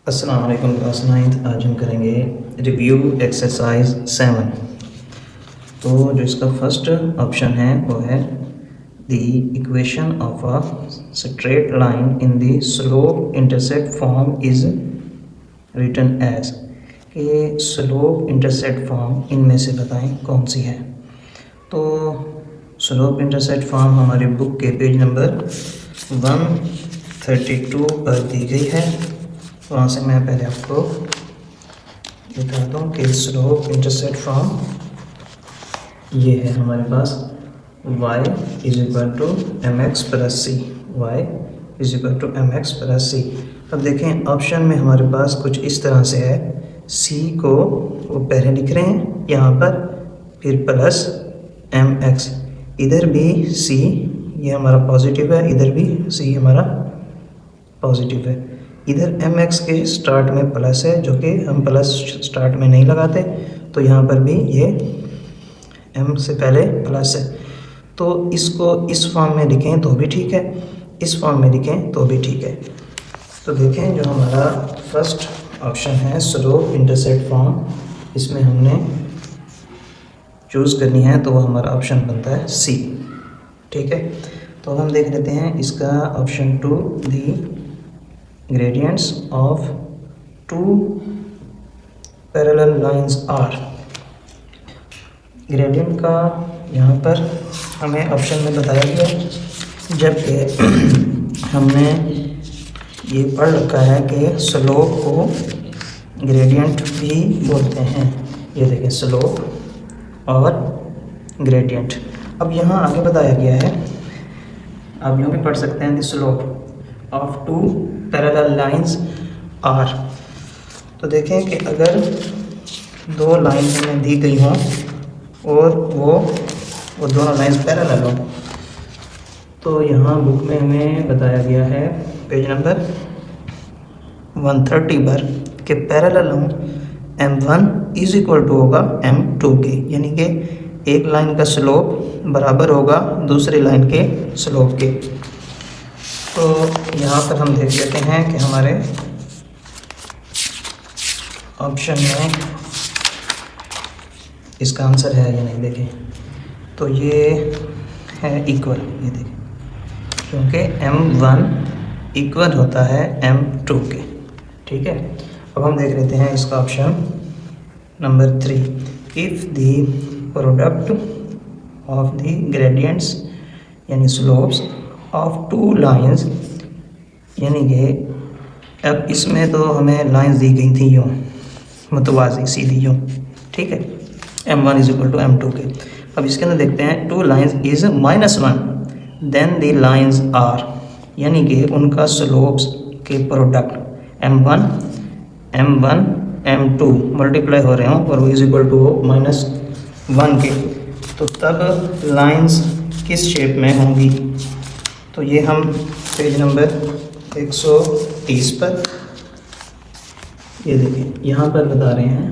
अस्सलाम वालेकुम class 9th। आज हम करेंगे रिव्यू एक्सरसाइज 7। तो जो इसका फर्स्ट ऑप्शन है वो है the equation of a straight line in the slope intercept form is written as. कि स्लोप इंटरसेप्ट फॉर्म इनमें से बताएं कौन सी है। तो स्लोप इंटरसेप्ट फॉर्म हमारे बुक के पेज नंबर 132 पर दी गई है। वहाँ से मैं पहले आपको बता दूँ कि स्लोप इंटरसेप्ट फॉर्म ये है हमारे पास y is equal to M X plus C. Y is equal to M X plus C. अब देखें ऑप्शन में हमारे पास कुछ इस तरह से है, c को वो पहले लिख रहे हैं यहाँ पर, फिर प्लस एम एक्स, इधर भी c ये हमारा पॉजिटिव है, इधर भी c हमारा पॉजिटिव है। इधर एम एक्स के स्टार्ट में प्लस है, जो कि हम प्लस स्टार्ट में नहीं लगाते, तो यहाँ पर भी ये एम से पहले प्लस है। तो इसको इस फॉर्म में लिखें तो भी ठीक है, इस फॉर्म में लिखें तो भी ठीक है। तो देखें जो हमारा फर्स्ट ऑप्शन है स्लोप इंटरसेप्ट फॉर्म, इसमें हमने चूज़ करनी है तो वो हमारा ऑप्शन बनता है सी। ठीक है, तो हम देख लेते हैं इसका option 2, the gradients of two parallel lines are। Gradient का यहाँ पर हमें ऑप्शन में बताया गया, जबकि हमने ये पढ़ रखा है कि स्लोप को ग्रेडियंट भी बोलते हैं। ये देखें स्लोप और ग्रेडियंट। अब यहाँ आगे बताया गया है, आप यूँ भी पढ़ सकते हैं the slope of two parallel lines are. तो देखें कि अगर दो लाइन हमें दी गई हों और वो दोनों लाइंस पैरेलल हों, तो यहाँ बुक में हमें बताया गया है पेज नंबर 130 पर कि पैरेलल हों m1 इज इक्वल टू होगा m2 के, यानी कि एक लाइन का स्लोप बराबर होगा दूसरी लाइन के स्लोप के। तो यहाँ पर हम देख लेते हैं कि हमारे ऑप्शन में इसका आंसर है या नहीं। देखें तो ये है इक्वल, ये देखें, क्योंकि m1 इक्वल होता है m2 के। ठीक है, अब हम देख लेते हैं इसका option number 3, if the product of the gradients यानी स्लोप्स ऑफ टू लाइंस, यानी कि अब इसमें तो हमें लाइंस दी गई थी यूँ मुतवाज़ी सीधी यूँ। ठीक है, m1 is equal to m2 के। अब इसके अंदर देखते हैं two lines is -1 then the lines are, यानी कि उनका स्लोप्स के प्रोडक्ट m1 m2 मल्टीप्लाई हो रहे हों और वो इज इक्वल टू -1 के, तो तब लाइंस किस शेप में होंगी। तो ये हम पेज नंबर 130 पर ये देखें, यहाँ पर बता रहे हैं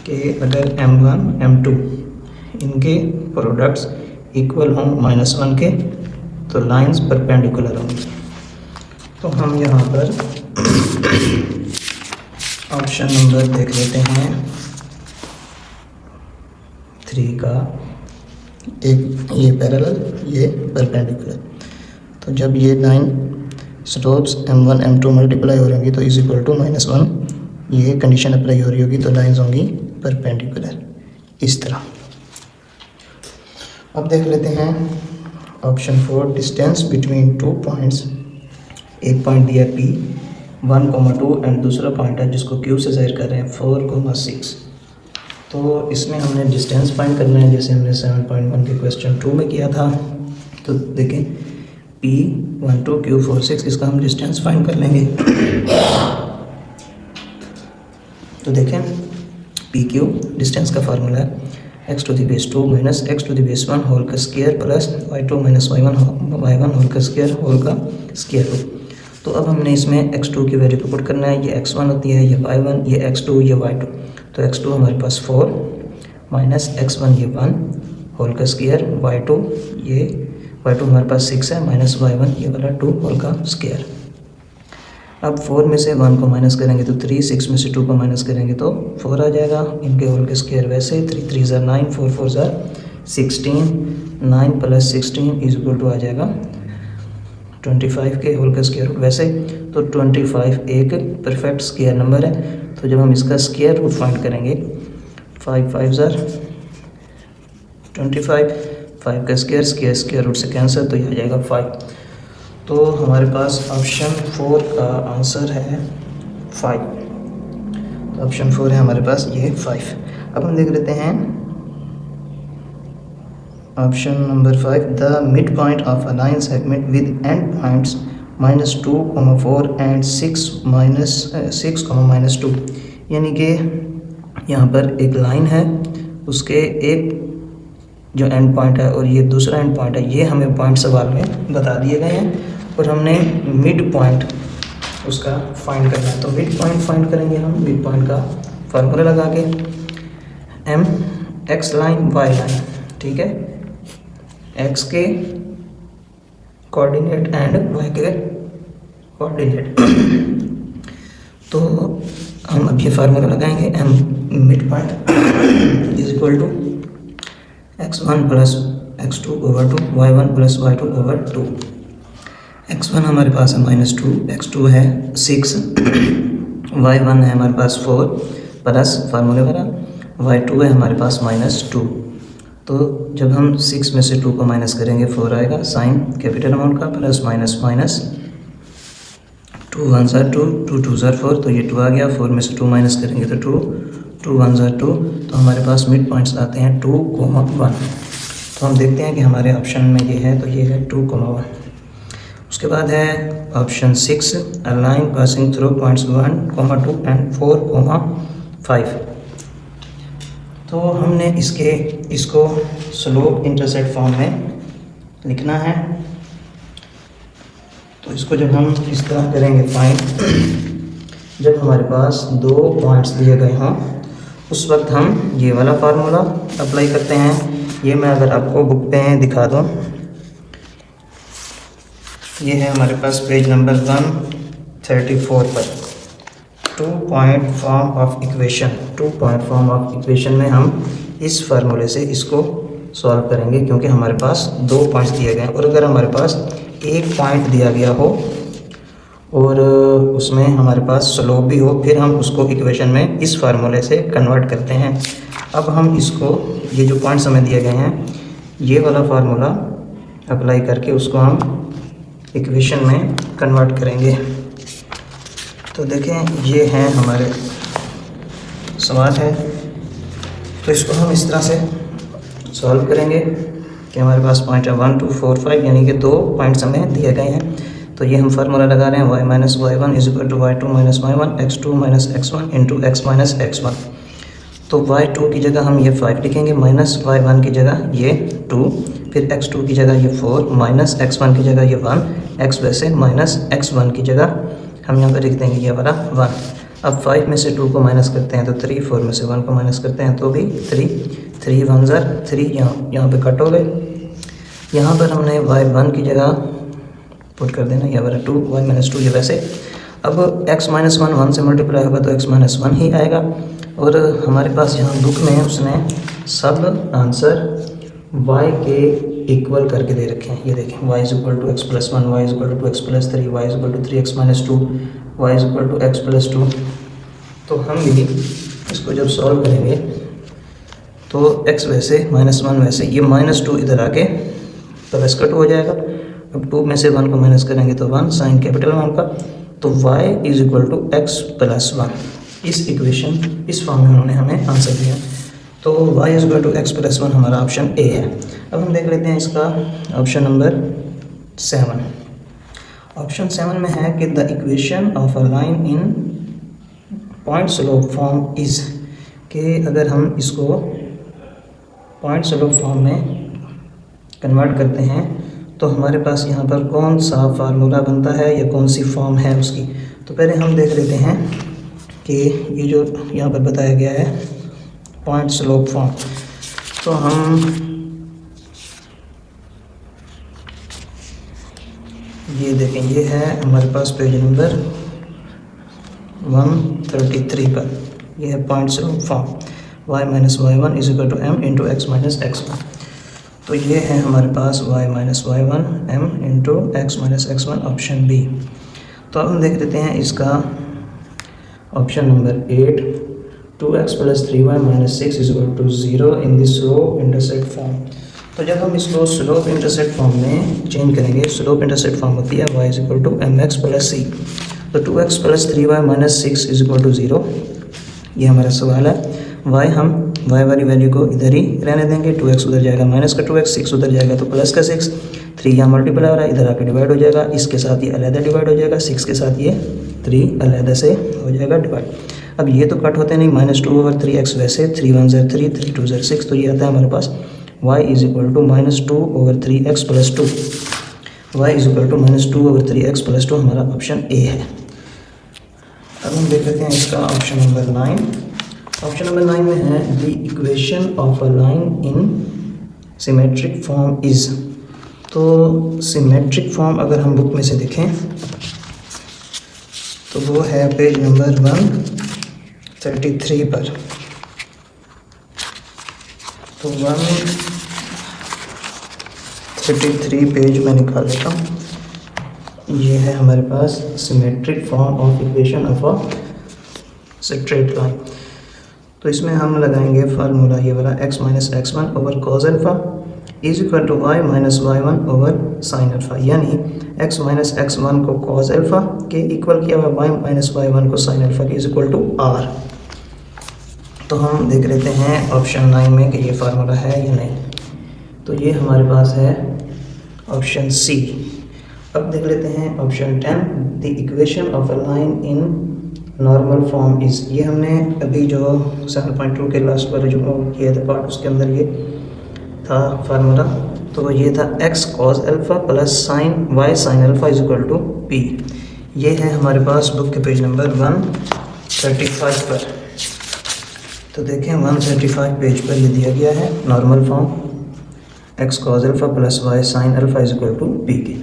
कि अगर m1 m2 इनके प्रोडक्ट्स इक्वल हों -1 के, तो लाइंस परपेंडिकुलर होंगी। तो हम यहाँ पर ऑप्शन नंबर देख लेते हैं 3 का, एक ये पैरेलल ये परपेंडिकुलर। तो जब ये line slopes m1 m2 multiply हो रही होंगी तो इज इक्वल टू -1, ये कंडीशन अप्लाई हो रही होगी, तो लाइंस होंगी परपेंडिकुलर इस तरह। अब देख लेते हैं ऑप्शन 4, डिस्टेंस बिटवीन 2 पॉइंट्स। एक पॉइंट दिया P 1,2 एंड दूसरा पॉइंट है जिसको Q से ज़ाहिर कर रहे हैं 4,6। तो इसमें हमने डिस्टेंस फाइंड करना है, जैसे हमने 7.1 के क्वेश्चन 2 में किया था। तो देखें P12 Q46, इसका हम डिस्टेंस फाइंड कर लेंगे। तो देखें PQ डिस्टेंस का फार्मूला है x to the base 2 minus x to the base 1 whole का square plus y2 minus y1 whole का स्क्वायर होल का स्क्वायर रूट। तो अब हमने इसमें x2 की वैल्यू को पुट करना है, ये x1 होती है, ये y1, ये x2, ये y2। तो x2 हमारे पास 4 माइनस x1 ये 1 होल का स्क्वायर, y2 ये y2 हमारे पास 6 है, माइनस y1 ये वाला 2 होल का स्क्वायर। अब 4 में से 1 को माइनस करेंगे तो 3, 6 में से 2 को माइनस करेंगे तो 4 आ जाएगा। इनके होल के स्क्वायर वैसे 3 3 ज़ा 9, 4 4 ज़ा 16, 9 + 16 इज इक्वल टू आ जाएगा 25 के होल का स्क्वायर रूट वैसे। तो 25 एक परफेक्ट स्क्वायर नंबर है, तो जब हम इसका स्क्वायर रूट फाइंड करेंगे 5 5 ज़ा 25, 5 का स्क्वायर रूट से कैंसिल, तो यह आ जाएगा 5। तो हमारे पास ऑप्शन 4 का आंसर है 5। तो ऑप्शन 4 है हमारे पास ये 5। अब हम देख लेते हैं option number 5, the mid point of a line segment with and points -2, 4 and 6, -2। यानी कि यहाँ पर एक लाइन है, उसके एक जो एंड पॉइंट है और ये दूसरा एंड पॉइंट है, ये हमें पॉइंट सवाल में बता दिए गए हैं और हमने मिड पॉइंट उसका फाइंड करना है। तो मिड पॉइंट फाइंड करेंगे हम मिड पॉइंट का फार्मूला लगा के, M X line Y line, ठीक है, एक्स के कोऑर्डिनेट एंड वाई के कोऑर्डिनेट। तो हम अब ये फार्मूला लगाएंगे, M mid point is equal to x1 + x2 / 2, y1 + y2 / 2। x1 हमारे पास है -2, x2 है 6, y1 है हमारे पास 4 प्लस फार्मूले वाला, y2 है हमारे पास -2। तो जब हम 6 में से 2 को माइनस करेंगे 4 आएगा, साइन कैपिटल अमाउंट का, प्लस माइनस माइनस, 2 1 ज़ा 2, 2 2 ज़ा 4, तो ये 2 आ गया। 4 में से 2 माइनस करेंगे तो 2, 2 1 ज़ा 2, तो हमारे पास मिड पॉइंट्स आते हैं 2, 1। तो हम देखते हैं कि हमारे ऑप्शन में ये है, तो ये है 2, 1। उसके बाद है option 6, a line passing through points 1, 2 and 4, 5। तो हमने इसको स्लोप इंटरसेप्ट फॉर्म में लिखना है। तो इसको जब हम इस तरह करेंगे फाइंड, जब हमारे पास 2 पॉइंट्स दिए गए हों उस वक्त हम ये वाला फार्मूला अप्लाई करते हैं। ये मैं अगर आपको बुक पे दिखा दूँ, ये है हमारे पास पेज नंबर 134 पर 2 point form of equation. 2 point form of equation में हम इस फार्मूले से इसको सॉल्व करेंगे, क्योंकि हमारे पास 2 पॉइंट्स दिए गए हैं और अगर हमारे पास एक पॉइंट दिया गया हो और उसमें हमारे पास स्लोप भी हो, फिर हम उसको इक्वेशन में इस फार्मूले से कन्वर्ट करते हैं। अब हम इसको, ये जो पॉइंट्स हमें दिए गए हैं, ये वाला फार्मूला अप्लाई करके उसको हम इक्वेशन में कन्वर्ट करेंगे। तो देखें, ये हैं हमारे सवाल है, तो इसको हम इस तरह से सॉल्व करेंगे कि हमारे पास पॉइंट है 1 2 4 5, यानी कि 2 पॉइंट्स हमें दिए गए हैं। तो ये हम फार्मूला लगा रहे हैं, y - y1 = y2 - y1, x2 - x1 × x - x1। तो y2 की जगह हम ये 5 लिखेंगे, -y1 की जगह ये 2, फिर x2 की जगह ये 4, -x1 की जगह ये 1, x वैसे -x1 की जगह हम यहाँ पर लिख देंगे ये वाला 1। अब 5 में से 2 को माइनस करते हैं तो 3, 4 में से 1 को माइनस करते हैं तो भी 3, 3 1 ज़ा 3, यहाँ पे कट हो गए। यहाँ पर हमने y1 की जगह पुट कर देना, यह वाला 2, y - 2 ये वैसे। अब x - 1 1 से मल्टीप्लाई होगा तो x - 1 ही आएगा। और हमारे पास यहाँ बुक में उसने सब आंसर y के इक्वल करके दे रखे हैं। ये देखें, y = x + 1, y = 2x + 3, y = 3x - 2, y = x + 2। तो हम भी इसको जब सॉल्व करेंगे तो x वैसे -1 वैसे, ये -2 इधर आके प्लस कट हो जाएगा। अब 2 में से 1 को माइनस करेंगे तो 1, साइन कैपिटल अमाउंट का, तो y = x + 1। इस इक्वेशन, इस फॉर्म में उन्होंने हमें आंसर दिया। तो y = x + 1 हमारा ऑप्शन ए है। अब हम देख लेते हैं इसका ऑप्शन नंबर 7। ऑप्शन 7 में है कि the equation of a line in point slope form is, कि अगर हम इसको पॉइंट स्लोप फॉर्म में कन्वर्ट करते हैं तो हमारे पास यहाँ पर कौन सा फार्मूला बनता है या कौन सी फॉर्म है उसकी। तो पहले हम देख लेते हैं कि ये जो यहाँ पर बताया गया है पॉइंट स्लोप फॉर्म, तो हम ये देखें, ये है हमारे पास पेज नंबर 133 पर, यह है point slope form y minus y1 is equal to m into X minus x1। तो ये है हमारे पास y minus y1 m into X minus x1 option B. तो अब हम देख लेते हैं इसका option number 8, 2x plus 3y minus 6 is equal to 0 in the slope intercept form. तो जब हम इसको स्लोप इंटरसेप्ट फॉर्म में चेंज करेंगे, स्लोप इंटरसेप्ट फॉर्म होती है y is equal to M X plus C. तो 2x plus 3y minus 6 is equal to 0, ये हमारा सवाल है। y हम y वाली वैल्यू को इधर ही रहने देंगे, 2x उधर जाएगा माइनस का 2x, 6 उधर जाएगा तो प्लस का 6, 3 यहाँ मल्टीप्लाई हो रहा है, इधर आके डिवाइड हो जाएगा, इसके साथ ये अलहदा डिवाइड हो जाएगा, 6 के साथ ये 3 अलहदा से हो जाएगा डिवाइड। अब ये तो कट होते नहीं, माइनस 2 ओवर 3x वैसे, 3 1 ज़र 3, 3 2 ज़र 6, तो ये आता है हमारे पास y is equal to minus 2 over 3x plus 2। y is equal to minus 2 over 3x plus 2 हमारा ऑप्शन ए है। अब हम देख लेते हैं इसका ऑप्शन नंबर 9। ऑप्शन नंबर 9 में है the equation of a line in symmetric form is. तो सिमेट्रिक फॉर्म अगर हम बुक में से देखें तो वो है पेज नंबर 133 पर। तो 133 पेज मैं निकाल लेता हूँ। ये है हमारे पास symmetric form of equation of a straight line. तो इसमें हम लगाएंगे फार्मूला ये वाला x minus x1 over cos alpha is equal to y minus y1 over sine alpha, यानी x माइनस x1 को कॉज अल्फ़ा के इक्वल किया हुआ y माइनस y1 को साइन अल्फ़ा के इज इक्वल टू r। तो हम देख लेते हैं ऑप्शन 9 में कि ये फार्मूला है या नहीं। तो ये हमारे पास है ऑप्शन सी। अब देख लेते हैं option 10, the equation of a line in normal form is. ये हमने अभी जो 7.2 के लास्ट वाले जो किया था पार्ट, उसके अंदर ये था फार्मूला। तो ये था x cos alpha plus sine y sine alpha is equal to p। ये है हमारे पास बुक के पेज नंबर 135 पर। तो देखें 135 पेज पर ये दिया गया है normal form x cos alpha plus y sine alpha is equal to p के।